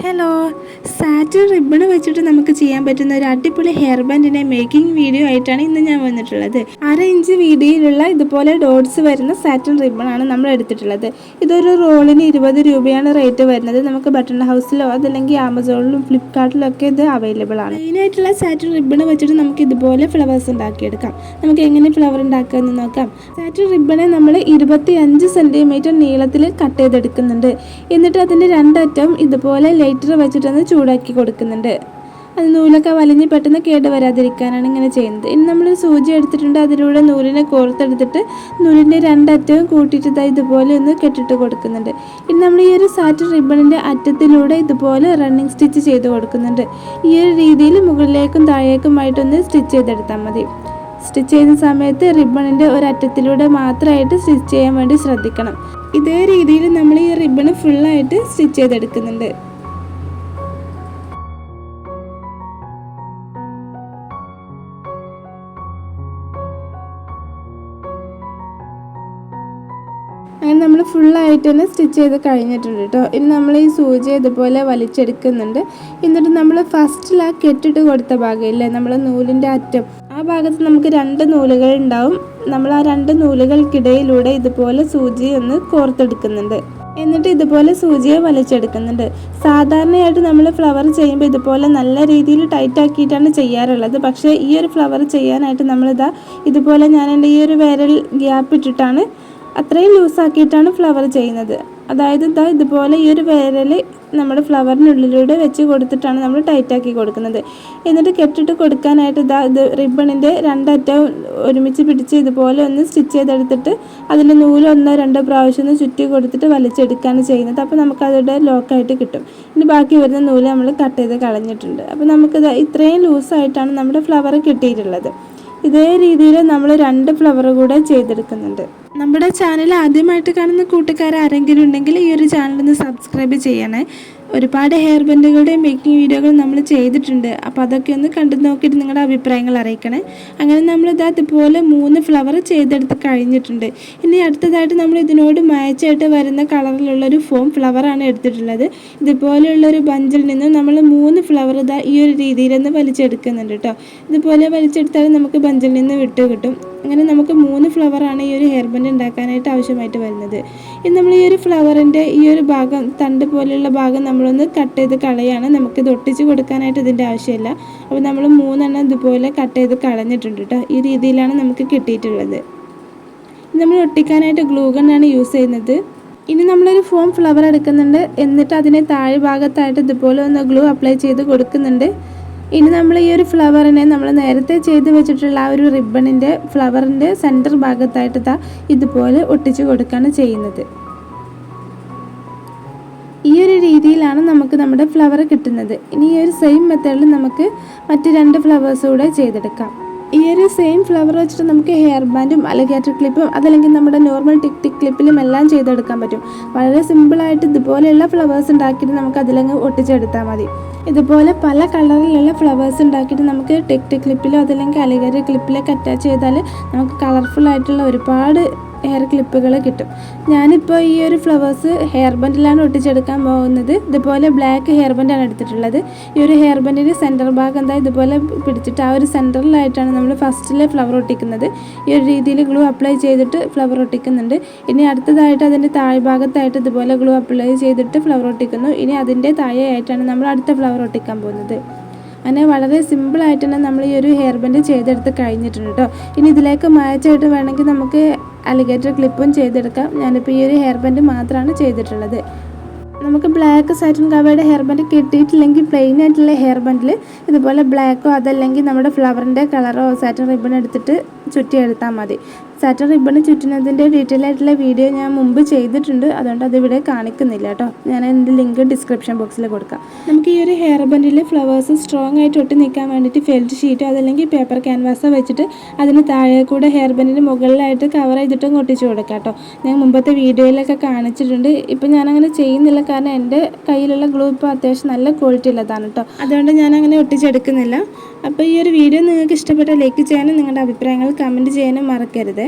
Hello, satin ribbon വെച്ചിട്ട് നമുക്ക് ചെയ്യാൻ പറ്റുന്ന ഒരു അടിപൊളി ഹെയർ ബാൻഡിന്റെ മേക്കിംഗ് വീഡിയോ ആയിട്ടാണ് ഇന്ന് ഞാൻ വന്നിട്ടുള്ളത്. 1/2 ഇഞ്ച് വീതിയിലുള്ള ഇതുപോലെ ഡോട്ട്സ് വരുന്ന സാറ്റിൻ റിബൺ ആണ് നമ്മൾ എടുത്തിട്ടുള്ളത്. ഇതൊരു റോളിന് 20 രൂപയാണ് റേറ്റ് വരുന്നത്. നമുക്ക് ബട്ടൺ ഹൗസിലോ അതല്ലെങ്കിൽ ആമസോണിലും ഫ്ലിപ്കാർട്ടിലും ഒക്കെ ഇത് അവൈലബിൾ ആണ്. മെയിനായിട്ടുള്ള സാറ്റിൻ റിബൺ വെച്ചിട്ട് നമുക്ക് ഇതുപോലെ ഫ്ലവേഴ്സ് ഉണ്ടാക്കിയെടുക്കാം. നമുക്ക് എങ്ങനെ ഫ്ലവർ ഉണ്ടാക്കാമെന്ന് നോക്കാം. സാറ്റിൻ റിബണെ നമ്മൾ 25 സെൻറ്റിമീറ്റർ നീളത്തിൽ കട്ട് ചെയ്തെടുക്കുന്നുണ്ട്. എന്നിട്ട് അതിൻ്റെ രണ്ടറ്റം ഇതുപോലെ ലൈറ്റർ വെച്ചിട്ടൊന്ന് ചൂടാക്കി കൊടുക്കുന്നുണ്ട്. അത് നൂലൊക്കെ വലിഞ്ഞ് പെട്ടെന്ന് കേടുവരാതിരിക്കാനാണ് ഇങ്ങനെ ചെയ്യുന്നത്. ഇനി നമ്മളൊരു സൂചി എടുത്തിട്ടുണ്ട്. അതിലൂടെ നൂലിനെ കോർത്തെടുത്തിട്ട് നൂലിൻ്റെ രണ്ടറ്റവും കൂട്ടിയിട്ട് ഇതുപോലെ ഒന്ന് കെട്ടിട്ട് കൊടുക്കുന്നുണ്ട്. ഇനി നമ്മൾ ഈ ഒരു സാറ്റിൻ റിബണിൻ്റെ അറ്റത്തിലൂടെ ഇതുപോലെ റണ്ണിങ് സ്റ്റിച്ച് ചെയ്ത് കൊടുക്കുന്നുണ്ട്. ഈ ഒരു രീതിയിൽ മുകളിലേക്കും താഴേക്കുമായിട്ടൊന്ന് സ്റ്റിച്ച് ചെയ്തെടുത്താൽ മതി. സ്റ്റിച്ച് ചെയ്യുന്ന സമയത്ത് റിബണിൻ്റെ ഒരറ്റത്തിലൂടെ മാത്രമായിട്ട് സ്റ്റിച്ച് ചെയ്യാൻ വേണ്ടി ശ്രദ്ധിക്കണം. ഇതേ രീതിയിൽ നമ്മൾ ഈ റിബൺ ഫുള്ളായിട്ട് സ്റ്റിച്ച് ചെയ്തെടുക്കുന്നുണ്ട്. അങ്ങനെ നമ്മൾ ഫുള്ളായിട്ട് തന്നെ സ്റ്റിച്ച് ചെയ്ത് കഴിഞ്ഞിട്ടുണ്ട് കേട്ടോ. ഇനി നമ്മൾ ഈ സൂചി ഇതുപോലെ വലിച്ചെടുക്കുന്നുണ്ട്. എന്നിട്ട് നമ്മൾ ഫസ്റ്റിൽ ആ കെട്ടിട്ട് കൊടുത്ത ഭാഗമില്ലേ, നമ്മൾ നൂലിൻ്റെ അറ്റം, ആ ഭാഗത്ത് നമുക്ക് 2 നൂലുകൾ ഉണ്ടാവും. നമ്മൾ ആ 2 നൂലുകൾക്കിടയിലൂടെ ഇതുപോലെ സൂചി ഒന്ന് കോർത്തെടുക്കുന്നുണ്ട്. എന്നിട്ട് ഇതുപോലെ സൂചിയെ വലിച്ചെടുക്കുന്നുണ്ട്. സാധാരണയായിട്ട് നമ്മൾ ഫ്ലവർ ചെയ്യുമ്പോൾ ഇതുപോലെ നല്ല രീതിയിൽ ടൈറ്റ് ആക്കിയിട്ടാണ് ചെയ്യാറുള്ളത്. പക്ഷേ ഈ ഒരു ഫ്ലവർ ചെയ്യാനായിട്ട് ഇതുപോലെ ഞാൻ എൻ്റെ ഈ ഒരു വിരൽ ഗ്യാപ്പ് ഇട്ടിട്ടാണ് അത്രയും ലൂസാക്കിയിട്ടാണ് ഫ്ലവർ ചെയ്യുന്നത്. അതായത് ഇതുപോലെ ഈ ഒരു വിരൽ നമ്മുടെ ഫ്ലവറിനുള്ളിലൂടെ വെച്ച് കൊടുത്തിട്ടാണ് നമ്മൾ ടൈറ്റാക്കി കൊടുക്കുന്നത്. എന്നിട്ട് കെട്ടിട്ട് കൊടുക്കാനായിട്ട് ഇത് റിബണിൻ്റെ രണ്ടറ്റവും ഒരുമിച്ച് പിടിച്ച് ഇതുപോലെ ഒന്ന് സ്റ്റിച്ച് ചെയ്തെടുത്തിട്ട് അതിൻ്റെ നൂല് 1-2 പ്രാവശ്യം ഒന്ന് ചുറ്റി കൊടുത്തിട്ട് വലിച്ചെടുക്കുകയാണ് ചെയ്യുന്നത്. അപ്പോൾ നമുക്കതിവിടെ ലോക്കായിട്ട് കിട്ടും. ഇനി ബാക്കി വരുന്ന നൂല് നമ്മൾ കട്ട് ചെയ്ത് കളഞ്ഞിട്ടുണ്ട്. അപ്പോൾ നമുക്കിത് ഇത്രയും ലൂസായിട്ടാണ് നമ്മുടെ ഫ്ലവർ കിട്ടിയിട്ടുള്ളത്. ഇതേ രീതിയിൽ നമ്മൾ 2 ഫ്ലവർ കൂടെ ചെയ്തെടുക്കുന്നുണ്ട്. നമ്മുടെ ചാനൽ ആദ്യമായിട്ട് കാണുന്ന കൂട്ടുകാർ ആരെങ്കിലും ഉണ്ടെങ്കിൽ ഈ ഒരു ചാനലൊന്ന് സബ്സ്ക്രൈബ് ചെയ്യണേ. ഒരുപാട് ഹെയർ ബാൻഡുകളുടെ മേക്കിംഗ് വീഡിയോകൾ നമ്മൾ ചെയ്തിട്ടുണ്ട്. അപ്പോൾ അതൊക്കെ ഒന്ന് കണ്ടു നോക്കിയിട്ട് നിങ്ങളുടെ അഭിപ്രായങ്ങൾ അറിയിക്കണേ. അങ്ങനെ നമ്മൾ ഇതുപോലെ 3 ഫ്ലവർ ചെയ്തെടുത്ത് കഴിഞ്ഞിട്ടുണ്ട്. ഇനി അടുത്തതായിട്ട് നമ്മൾ ഇതിനോട് മാച്ചായിട്ട് വരുന്ന കളറിലുള്ളൊരു ഫോം ഫ്ലവറാണ് എടുത്തിട്ടുള്ളത്. ഇതുപോലെയുള്ളൊരു ബഞ്ചിൽ നിന്ന് നമ്മൾ 3 ഫ്ലവർ ഈ ഒരു രീതിയിലൊന്ന് വലിച്ചെടുക്കുന്നുണ്ട് കേട്ടോ. ഇതുപോലെ വലിച്ചെടുത്താൽ നമുക്ക് ബഞ്ചിൽ നിന്ന് വിട്ട് കിട്ടും. അങ്ങനെ നമുക്ക് 3 ഫ്ലവറാണ് ഈ ഒരു ഹെയർ ബാൻഡ് ഉണ്ടാക്കാനായിട്ട് ആവശ്യമായിട്ട് വരുന്നത്. ഇനി നമ്മൾ ഈ ഒരു ഫ്ലവറിൻ്റെ ഈ ഒരു ഭാഗം, തണ്ട് പോലെയുള്ള ഭാഗം നമ്മളൊന്ന് കട്ട് ചെയ്ത് കളയാണ്. നമുക്കിത് ഒട്ടിച്ച് കൊടുക്കാനായിട്ട് ഇതിൻ്റെ ആവശ്യമില്ല. അപ്പോൾ നമ്മൾ 3 എണ്ണം ഇതുപോലെ കട്ട് ചെയ്ത് കളഞ്ഞിട്ടുണ്ട് കേട്ടോ. ഈ രീതിയിലാണ് നമുക്ക് കിട്ടിയിട്ടുള്ളത്. നമ്മൾ ഒട്ടിക്കാനായിട്ട് ഗ്ലൂ ഗണ്ണാണ് യൂസ് ചെയ്യുന്നത്. ഇനി നമ്മളൊരു ഫോം ഫ്ലവർ എടുക്കുന്നുണ്ട്. എന്നിട്ട് അതിനെ താഴെ ഭാഗത്തായിട്ട് ഇതുപോലെ ഒന്ന് ഗ്ലൂ അപ്ലൈ ചെയ്ത് കൊടുക്കുന്നുണ്ട്. ഇനി നമ്മൾ ഈ ഒരു ഫ്ലവറിനെ നമ്മൾ നേരത്തെ ചെയ്ത് വെച്ചിട്ടുള്ള ആ ഒരു റിബണിൻ്റെ ഫ്ലവറിൻ്റെ സെൻറ്റർ ഭാഗത്തായിട്ട് ഇതുപോലെ ഒട്ടിച്ച് കൊടുക്കുകയാണ് ചെയ്യുന്നത്. ഈ ഒരു രീതിയിലാണ് നമുക്ക് നമ്മുടെ ഫ്ലവർ കിട്ടുന്നത്. ഇനി ഈ ഒരു സെയിം മെത്തേഡിൽ നമുക്ക് മറ്റ് 2 ഫ്ലവേഴ്സ് കൂടെ ചെയ്തെടുക്കാം. ഈ ഒരു സെയിം ഫ്ലവർ വെച്ചിട്ട് നമുക്ക് ഹെയർ ബാൻഡും അലിഗേറ്റർ ക്ലിപ്പും അതല്ലെങ്കിൽ നമ്മുടെ നോർമൽ ടിക് ക്ലിപ്പിലും എല്ലാം ചെയ്തെടുക്കാൻ പറ്റും. വളരെ സിമ്പിളായിട്ട് ഇതുപോലെയുള്ള ഫ്ലവേഴ്സ് ഉണ്ടാക്കിയിട്ട് നമുക്ക് അതിലങ്ങ് ഒട്ടിച്ചെടുത്താൽ മതി. ഇതുപോലെ പല കളറിലുള്ള ഫ്ലവേഴ്സ് ഉണ്ടാക്കിയിട്ട് നമുക്ക് ടിക് ക്ലിപ്പിലോ അതല്ലെങ്കിൽ അലിഗേറ്റർ ക്ലിപ്പിലൊക്കെ അറ്റാച്ച് ചെയ്താൽ നമുക്ക് കളർഫുൾ ആയിട്ടുള്ള ഒരുപാട് ഹെയർ ക്ലിപ്പുകൾ കിട്ടും. ഞാനിപ്പോൾ ഈ ഒരു ഫ്ലവേഴ്സ് ഹെയർ ബാൻഡിലാണ് ഒട്ടിച്ചെടുക്കാൻ പോകുന്നത്. ഇതുപോലെ ബ്ലാക്ക് ഹെയർ ബാൻഡാണ് എടുത്തിട്ടുള്ളത്. ഈ ഒരു ഹെയർ ബാൻഡിൻ്റെ സെൻറ്റർ ഭാഗം ഇതുപോലെ പിടിച്ചിട്ട് ആ ഒരു സെൻറ്ററിലായിട്ടാണ് നമ്മൾ ഫസ്റ്റിലെ ഫ്ലവർ ഒട്ടിക്കുന്നത്. ഈ ഒരു രീതിയിൽ ഗ്ലൂ അപ്ലൈ ചെയ്തിട്ട് ഫ്ലവർ ഒട്ടിക്കുന്നുണ്ട്. ഇനി അടുത്തതായിട്ട് അതിൻ്റെ താഴ്ഭാഗത്തായിട്ട് ഇതുപോലെ ഗ്ലൂ അപ്ലൈ ചെയ്തിട്ട് ഫ്ലവർ ഒട്ടിക്കുന്നു. ഇനി അതിൻ്റെ താഴെയായിട്ടാണ് നമ്മൾ അടുത്ത ഫ്ലവർ ഒട്ടിക്കാൻ പോകുന്നത്. അങ്ങനെ വളരെ സിമ്പിളായിട്ട് തന്നെ നമ്മൾ ഈ ഒരു ഹെയർ ബാൻഡ് ചെയ്തെടുത്ത് കഴിഞ്ഞിട്ടുണ്ട് കേട്ടോ. ഇനി ഇതിലേക്ക് മാച്ചായിട്ട് വേണമെങ്കിൽ നമുക്ക് അലിഗേറ്റർ ക്ലിപ്പും ചെയ്തെടുക്കാം. ഞാനിപ്പോൾ ഈ ഒരു ഹെയർ ബാൻഡ് മാത്രമാണ് ചെയ്തിട്ടുള്ളത്. നമുക്ക് black satin covered hair band കിട്ടിയിട്ടില്ലെങ്കിൽ പ്ലെയിൻ ആയിട്ടുള്ള ഹെയർ ബാൻഡിൽ ഇതുപോലെ ബ്ലാക്കോ അതല്ലെങ്കിൽ നമ്മുടെ ഫ്ലവറിൻ്റെ കളറോ സാറ്റിൻ റിബൺ എടുത്തിട്ട് ചുറ്റിയെടുത്താൽ മതി. സാറ്റിൻ റിബൺ ചുറ്റുന്നതിൻ്റെ ഡീറ്റെയിൽ ആയിട്ടുള്ള വീഡിയോ ഞാൻ മുമ്പ് ചെയ്തിട്ടുണ്ട്. അതുകൊണ്ട് അതിവിടെ കാണിക്കുന്നില്ല കേട്ടോ. ഞാൻ എൻ്റെ ലിങ്ക് ഡിസ്ക്രിപ്ഷൻ ബോക്സിൽ കൊടുക്കാം. നമുക്ക് ഈ ഒരു ഹെയർ ബാൻഡിൽ ഫ്ലവേഴ്സ് സ്ട്രോങ് ആയിട്ട് ഒട്ടി നിൽക്കാൻ വേണ്ടിയിട്ട് ഫെൽറ്റ് ഷീറ്റോ അതല്ലെങ്കിൽ പേപ്പർ ക്യാൻവാസോ വെച്ചിട്ട് അതിന് താഴെ കൂടെ ഹെയർ ബാൻഡിന് മുകളിലായിട്ട് കവർ ചെയ്തിട്ടും ഒട്ടിച്ച് കൊടുക്കാം കേട്ടോ. ഞാൻ മുമ്പത്തെ വീഡിയോയിലൊക്കെ കാണിച്ചിട്ടുണ്ട്. ഇപ്പം ഞാനങ്ങനെ ചെയ്യുന്നില്ല, കാരണം എൻ്റെ കയ്യിലുള്ള ഗ്ലൂ ഇപ്പോൾ അത്യാവശ്യം നല്ല ക്വാളിറ്റി ഉള്ളതാണ് കേട്ടോ. അതുകൊണ്ട് ഞാനങ്ങനെ ഒട്ടിച്ചെടുക്കുന്നില്ല. അപ്പോൾ ഈ ഒരു വീഡിയോ നിങ്ങൾക്ക് ഇഷ്ടപ്പെട്ട ലൈക്ക് ചെയ്യാനും നിങ്ങളുടെ അഭിപ്രായങ്ങൾ കമൻറ്റ് ചെയ്യാനും മറക്കരുത്.